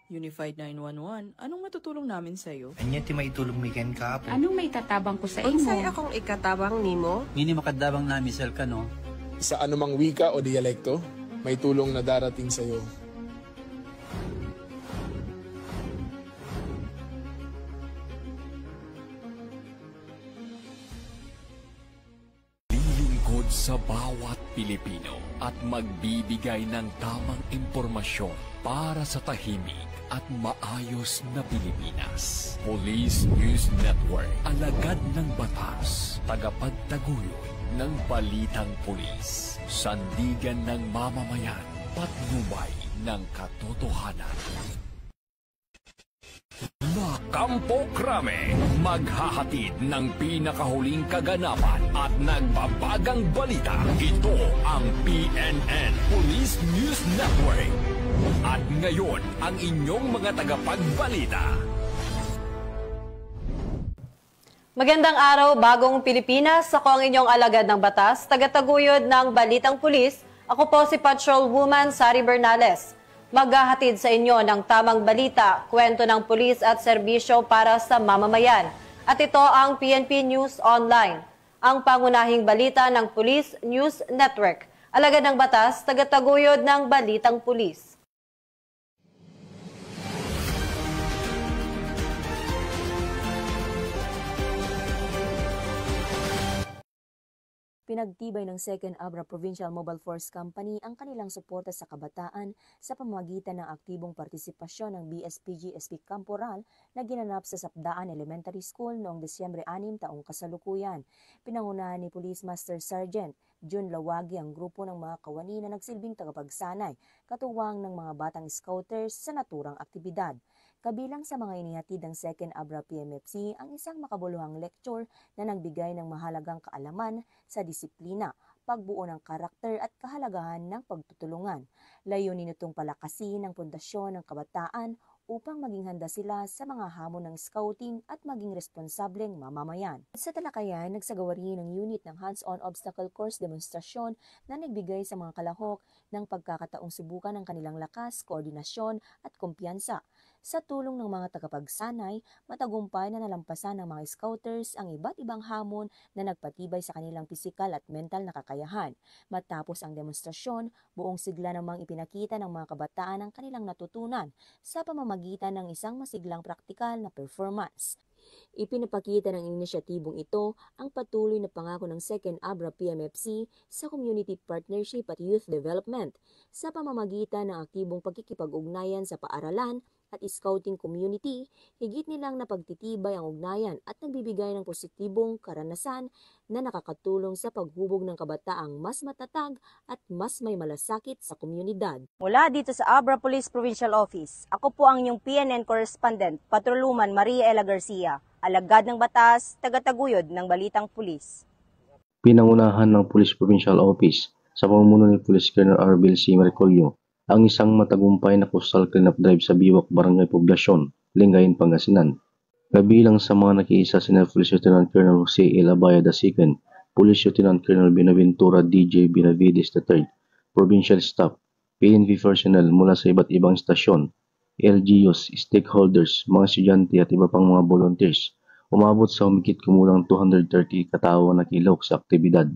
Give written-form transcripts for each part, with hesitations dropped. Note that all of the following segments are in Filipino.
Unified 911, anong matutulong namin sa'yo? Anya ti maitulong mi ken kapo. Anong may tatabang ko sa imo? Unsay akong ikatabang nimo? Ngini makadabang na misal ka no? Sa anumang wika o dialekto, may tulong na darating sa iyo. Lilingkod sa bawat Pilipino at magbibigay ng tamang impormasyon para sa tahimik at maayos na Pilipinas. Police News Network, alagad ng batas, tagapagtaguyod ng balitang pulis, sandigan ng mamamayan, patnubay ng katotohanan. Kampo Krame, maghahatid ng pinakahuling kaganapan at nagbabagang balita. Ito ang PNN Police News Network. At ngayon, ang inyong mga tagapagbalita. Magandang araw, bagong Pilipinas. Ako ang inyong alagad ng batas, tagataguyod ng Balitang Pulis. Ako po si Patrolwoman Sari Bernales. Maghahatid sa inyo ng tamang balita, kwento ng pulis at serbisyo para sa mamamayan. At ito ang PNP News Online, ang pangunahing balita ng Police News Network. Alagad ng batas, tagataguyod ng Balitang Pulis. Pinagtibay ng 2nd Abra Provincial Mobile Force Company ang kanilang suporta sa kabataan sa pamamagitan ng aktibong partisipasyon ng BSPG-SP Camporal na ginanap sa Sapdaan Elementary School noong Disyembre 6 taong kasalukuyan. Pinangunahan ni Police Master Sergeant June Lawagi ang grupo ng mga kawani na nagsilbing tagapagsanay, katuwang ng mga batang scouters sa naturang aktibidad. Kabilang sa mga inihatid ng 2nd Abra PMFC ang isang makabuluhang lecture na nagbigay ng mahalagang kaalaman sa disiplina, pagbuo ng karakter at kahalagahan ng pagtutulungan. Layunin itong palakasin ng pundasyon ng kabataan upang maging handa sila sa mga hamon ng scouting at maging responsableng mamamayan. Sa talakayan, nagsagawa rin ng unit ng hands-on obstacle course demonstrasyon na nagbigay sa mga kalahok ng pagkakataong subukan ng kanilang lakas, koordinasyon at kumpiyansa. Sa tulong ng mga tagapagsanay, matagumpay na nalampasan ng mga scouters ang iba't ibang hamon na nagpatibay sa kanilang pisikal at mental na kakayahan. Matapos ang demonstrasyon, buong sigla namang ipinakita ng mga kabataan ang kanilang natutunan sa pamamagitan ng isang masiglang praktikal na performance. Ipinapakita ng inisyatibong ito ang patuloy na pangako ng 2nd Abra PMFC sa community partnership at youth development sa pamamagitan ng aktibong pagkikipag-ugnayan sa paaralan at scouting community. Higit nilang napagtitibay ang ugnayan at nagbibigay ng positibong karanasan na nakakatulong sa paghubog ng kabataang mas matatag at mas may malasakit sa komunidad. Mula dito sa Abra Police Provincial Office, ako po ang inyong PNN correspondent, Patrolwoman Maria Ella Garcia, alagad ng batas, tagataguyod ng Balitang Pulis. Pinangunahan ng Police Provincial Office sa pamumuno ni Police Colonel Arbil C. Maricolio ang isang matagumpay na coastal cleanup drive sa Biwak, Barangay Poblasyon, Lingayen, Pangasinan. Kabilang sa mga nakiisa si Police Lieutenant Colonel Jose L. Abayad II, Police Lieutenant Colonel Binaventura DJ Benavides III, Provincial Staff, PNP personnel mula sa iba't ibang istasyon, LGUs, stakeholders, mga estudyante at iba pang mga volunteers. Umabot sa humigit kumulang 230 katao na kilok sa aktibidad.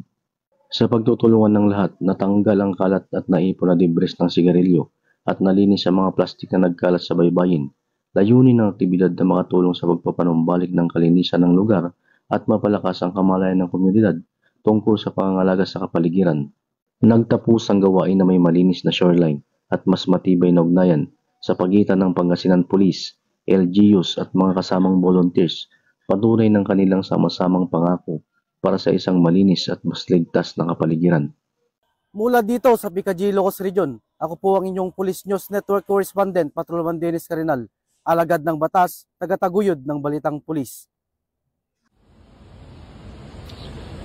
Sa pagtutulungan ng lahat, natanggal ang kalat at naipon na debris ng sigarilyo at nalinis ang mga plastik na nagkalat sa baybayin. Layunin ng aktibidad na makatulong sa pagpapanumbalik ng kalinisan ng lugar at mapalakas ang kamalayan ng komunidad tungkol sa pangangalaga sa kapaligiran. Nagtapos ang gawain na may malinis na shoreline at mas matibay na ugnayan sa pagitan ng Pangasinan Police, LGUs at mga kasamang volunteers, patunay ng kanilang sama-samang pangako para sa isang malinis at mas ligtas na kapaligiran. Mula dito sa Bicayne, Ilocos Region, ako po ang inyong Police News Network Correspondent, Patrolman Dennis Carinal, alagad ng batas, tagataguyod ng Balitang Pulis.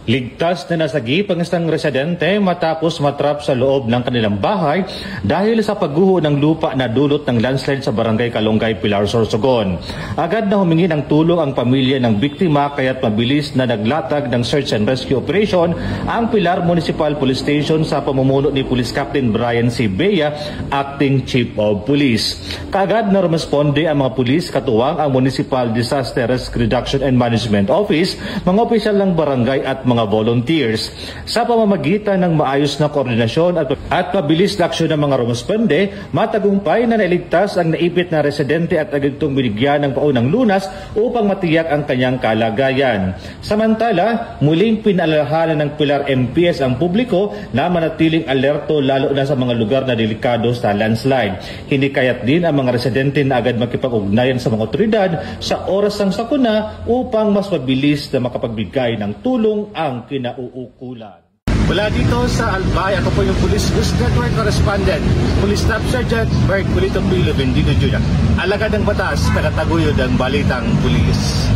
Ligtas na nasagip ang isang residente matapos matrap sa loob ng kanilang bahay dahil sa pagguho ng lupa na dulot ng landslide sa barangay Kalongkay, Pilar, Sorsogon. Agad na humingi ng tulong ang pamilya ng biktima kaya't mabilis na naglatag ng search and rescue operation ang Pilar Municipal Police Station sa pamumuno ni Police Captain Brian C. Bea, Acting Chief of Police. Kaagad na rumisponde ang mga pulis katuwang ang Municipal Disaster Risk Reduction and Management Office, mga opisyal ng barangay at mga volunteers. Sa pamamagitan ng maayos na koordinasyon at mabilis na aksyon ng mga rumusponde, matagumpay na nailigtas ang naipit na residente at agad itong binigyan ng paunang lunas upang matiyak ang kanyang kalagayan. Samantala, muling pinaalalahanan ng Pilar MPS ang publiko na manatiling alerto lalo na sa mga lugar na delikado sa landslide. Hinikayat din ang mga residente na agad makipag-ugnayan sa mga otoridad sa oras ng sakuna upang mas mabilis na makapagbigay ng tulong ang kinauukulan. Mula dito sa Albay, ako po yung Police News Network Correspondent, Police Staff Sergeant Bert Culito Pilo Bendito Jr. Alagad ng batas, tagataguyod ang balitang pulis.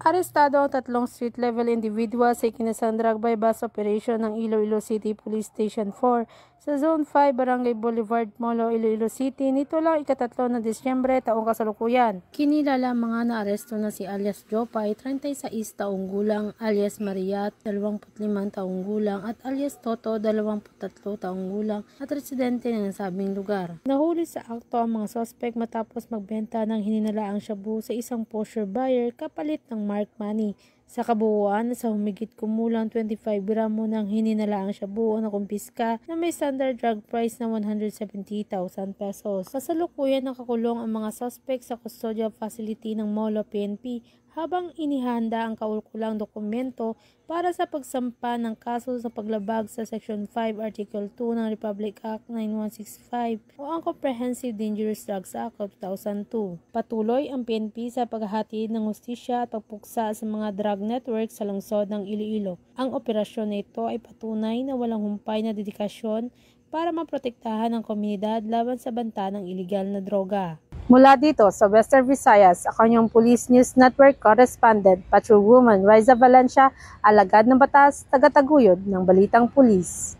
Arestado ang 3 street-level individual sa ikinasang drug by bus operation ng Iloilo City Police Station 4 sa Zone 5, Barangay Boulevard, Molo, Iloilo City nito lang ika-3 ng Disyembre taong kasalukuyan. Kinilala ang mga naaresto na si alias Jopay, 36 taong gulang, alias Maria, 25 taong gulang at alias Toto, 23 taong gulang at residente ng nasabing lugar. Nahuli sa akto ang mga suspect matapos magbenta ng hininalaang shabu sa isang posher buyer kapalit ng mark money. Sa kabuuan, sa humigit kumulang 25 gramo ng hininalaang shabu na kumpiska na may standard drug price na 170,000 pesos. Kasalukuyan nakakulong ang mga suspect sa custodial facility ng Molo PNP habang inihanda ang kaukulang dokumento para sa pagsampa ng kaso sa paglabag sa Section 5 Article 2 ng Republic Act 9165 o ang Comprehensive Dangerous Drugs Act of 2002. Patuloy ang PNP sa paghahatid ng hustisya at pagpuksa sa mga drug network sa lungsod ng Iloilo. Ang operasyon na ito ay patunay na walang humpay na dedikasyon para maprotektahan ang komunidad laban sa banta ng iligal na droga. Mula dito sa Western Visayas, ako yung Police News Network Correspondent, Patrolwoman Riza Valencia, alagad ng batas, tagataguyod ng balitang pulis.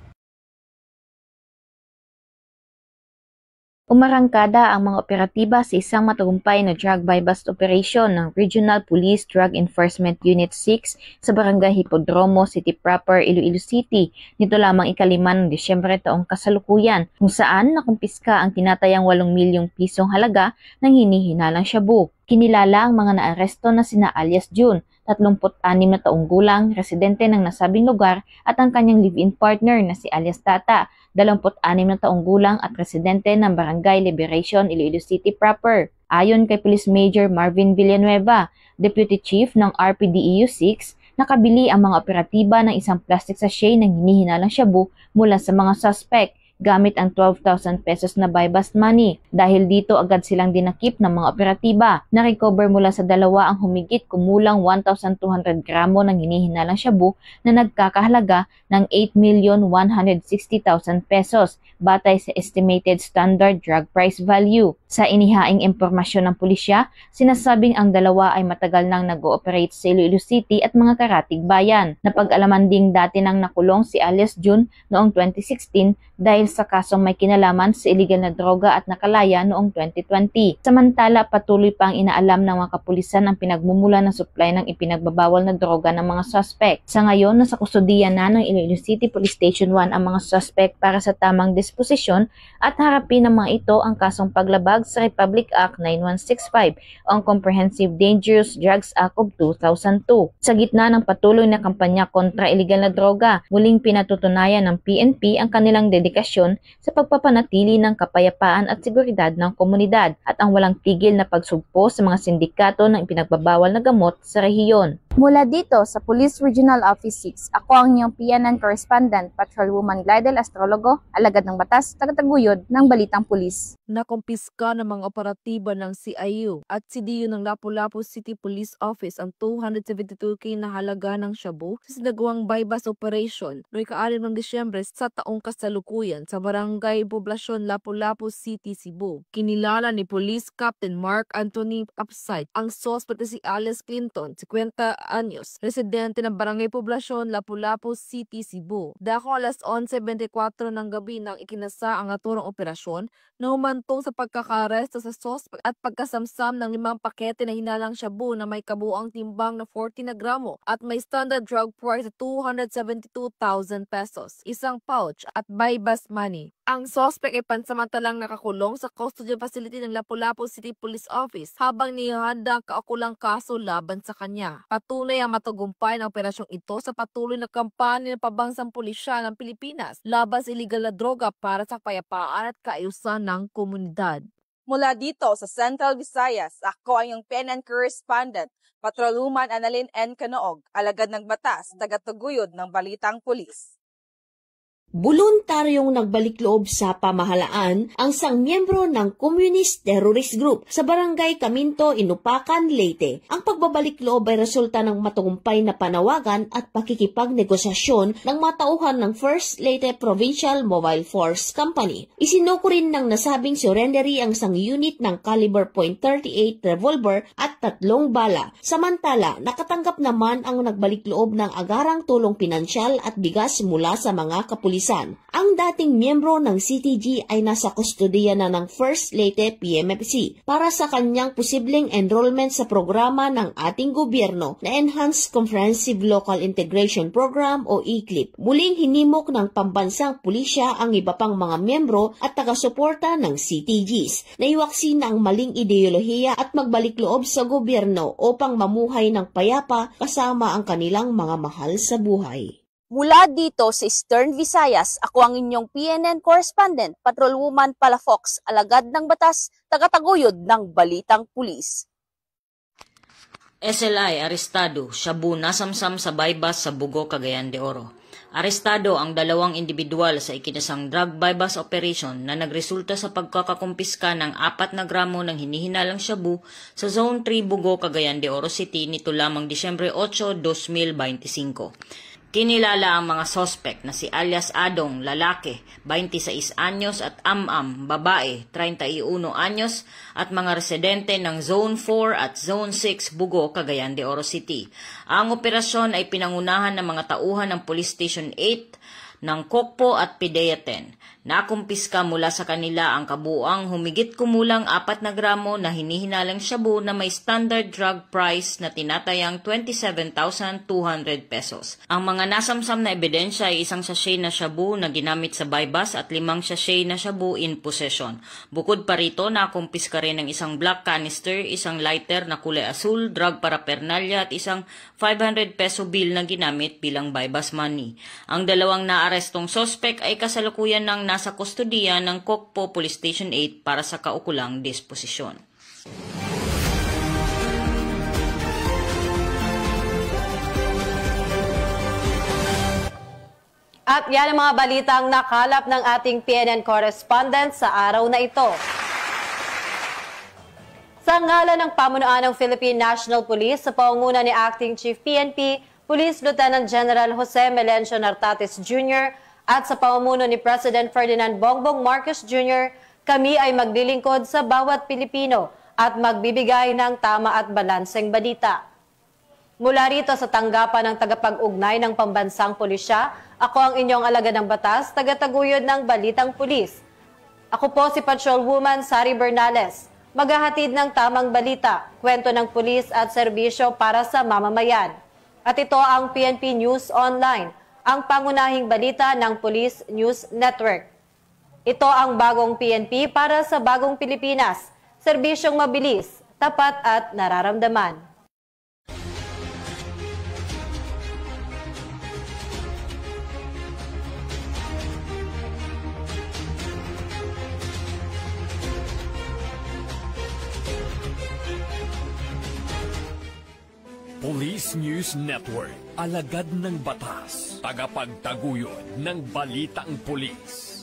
Umarangkada ang mga operatiba sa isang matagumpay na drug buy bust operation ng Regional Police Drug Enforcement Unit 6 sa Barangay Hipodromo City Proper, Iloilo City. Nito lamang ika-5 ng Disyembre taong kasalukuyan kung saan nakumpiska ang tinatayang 8 milyong pisong halaga ng hinihinalang shabu. Kinilala ang mga naaresto na sina alias June, 36 na taong gulang, residente ng nasabing lugar at ang kanyang live-in partner na si alias Tata, 26 na taong gulang at residente ng Barangay Liberation, Iloilo City Proper. Ayon kay Police Major Marvin Villanueva, Deputy Chief ng RPDEU 6, nakabili ang mga operatiba ng isang plastic sachet ng hinihinalang shabu mula sa mga suspect gamit ang 12,000 pesos na buy bust money. Dahil dito agad silang dinakip ng mga operatiba. Na-recover mula sa dalawa ang humigit kumulang 1,200 gramo ng hinihinalang shabu na nagkakahalaga ng 8,160,000 pesos batay sa estimated standard drug price value. Sa inihaing impormasyon ng pulisya, sinasabing ang dalawa ay matagal nang nag-ooperate sa Iloilo City at mga karatig bayan. Napag-alaman ding dati nang nakulong si alias June noong 2016 dahil sa kasong may kinalaman sa illegal na droga at nakalaya noong 2020. Samantala, patuloy pang inaalam ng mga kapulisan ang pinagmumula ng supply ng ipinagbabawal na droga ng mga suspect. Sa ngayon, nasa kustudiya na ng Iloilo City Police Station 1 ang mga suspect para sa tamang disposisyon at harapin ng mga ito ang kasong paglabag sa Republic Act 9165 o ang Comprehensive Dangerous Drugs Act of 2002. Sa gitna ng patuloy na kampanya kontra illegal na droga, muling pinatutunayan ng PNP ang kanilang dedikasyon sa pagpapanatili ng kapayapaan at seguridad ng komunidad at ang walang tigil na pagsugpo sa mga sindikato ng ipinagbabawal na gamot sa rehiyon. Mula dito sa Police Regional Office 6, ako ang inyong PNN correspondent, Patrolwoman Glidel Astrologo, alagad ng batas, tagataguyod ng Balitang Pulis. Nakumpiska ng mga operatiba ng CIU at CDU ng Lapu-Lapu City Police Office ang 272k na halaga ng shabu sa sinagawang bypass operation noong 6 ng Disyembre sa taong kasalukuyan sa Barangay Poblasyon Lapu-Lapu City, Cebu. Kinilala ni Police Captain Mark Anthony Upside ang suspect si Alice Clinton, 50 anyos, residente ng Barangay Poblasyon, Lapu-Lapu City, Cebu. Dako alas 11:24 ng gabi nang ikinasa ang naturang operasyon na humantong sa pagkakaresto sa suspect at pagkasamsam ng 5 pakete na hinalang shabu na may kabuang timbang na 40 na gramo at may standard drug price na 272,000 pesos, isang pouch at bypass money. Ang suspect ay pansamantalang nakakulong sa custodial facility ng Lapu-Lapu City Police Office habang nihahanda ang kaukulang kaso laban sa kanya. Patunay ang matagumpay ng operasyong ito sa patuloy na kampanya ng pabangsang pulisya ng Pilipinas laban sa iligal na droga para sa kapayapaan at kaayusan ng komunidad. Mula dito sa Central Visayas, ako ang iyong PNN correspondent, Patrolwoman Annalyn N. Canoog, alagad ng batas, tagataguyod ng Balitang Pulis. Voluntaryong nagbalik loob sa pamahalaan ang isang miyembro ng Communist Terrorist Group sa Barangay Caminto, Inupacan, Leyte. Ang pagbabalik loob ay resulta ng matagumpay na panawagan at pakikipagnegosasyon ng mga tauhan ng First Leyte Provincial Mobile Force Company. Isinuko rin ng nasabing surrendery ang isang unit ng caliber .38 revolver at 3 bala. Samantala, nakatanggap naman ang nagbalik loob ng agarang tulong pinansyal at bigas mula sa mga kapulisan. Ang dating miyembro ng CTG ay nasa kustodiya na ng First Leyte PMFC para sa kanyang posibleng enrollment sa programa ng ating gobyerno na Enhanced Comprehensive Local Integration Program o ECLIP. Muling hinimok ng pambansang pulisya ang iba pang mga miyembro at taga-suporta ng CTGs na iwaksi na ang maling ideolohiya at magbalik loob sa gobyerno upang mamuhay ng payapa kasama ang kanilang mga mahal sa buhay. Mula dito sa Eastern Visayas, ako ang inyong PNN correspondent, Patrolwoman Palafox, alagad ng batas, tagataguyod ng Balitang Pulis. SLI arestado, shabu nasamsam sa bypass sa Bugo, Cagayan de Oro. Arestado ang 2 individual sa ikinasang drug bypass operation na nagresulta sa pagkakakumpiska ng 4 na gramo ng hinihinalang shabu sa Zone 3 Bugo, Cagayan de Oro City nito lamang Disyembre 8, 2025. Kinilala ang mga sospek na si alias Adong, lalaki, 26 anyos at Am-Am, babae, 31 anyos at mga residente ng Zone 4 at Zone 6 Bugo, Cagayan de Oro City. Ang operasyon ay pinangunahan ng mga tauhan ng Police Station 8 ng Kokpo at Pideaten. Nakumpiska mula sa kanila ang kabuuang humigit kumulang 4 na gramo na hinihinalang shabu na may standard drug price na tinatayang 27,200 pesos. Ang mga nasamsam na ebidensya ay isang sachet na shabu na ginamit sa bypass at 5 sachet na shabu in possession. Bukod pa rito, nakumpiska rin ng isang black canister, isang lighter na kulay asul, drug paraphernalia at isang 500 peso bill na ginamit bilang bypass money. Ang 2 naarestong sospek ay kasalukuyan ng nasa kustodiya ng Kokpo Police Station 8 para sa kaukulang disposisyon. At yan ang mga balitang nakalap ng ating PNN correspondent sa araw na ito. Sa ngalan ng pamunuan ng Philippine National Police sa pangunguna ni Acting Chief PNP, Police Lieutenant General Jose Melencio Nartates Jr., at sa pamumuno ni President Ferdinand Bongbong Marcos Jr., kami ay maglilingkod sa bawat Pilipino at magbibigay ng tama at balanseng balita. Mula rito sa tanggapan ng tagapag-ugnay ng pambansang pulisya, ako ang inyong alagad ng batas, tagataguyod ng Balitang Pulis. Ako po si Patrolwoman Sari Bernales, maghahatid ng tamang balita, kwento ng pulis at serbisyo para sa mamamayan. At ito ang PNP News Online, ang pangunahing balita ng Police News Network. Ito ang bagong PNP para sa bagong Pilipinas, serbisyong mabilis, tapat at nararamdaman. Police Police News Network, alagad ng batas, tagapagtaguyod ng balitang pulis.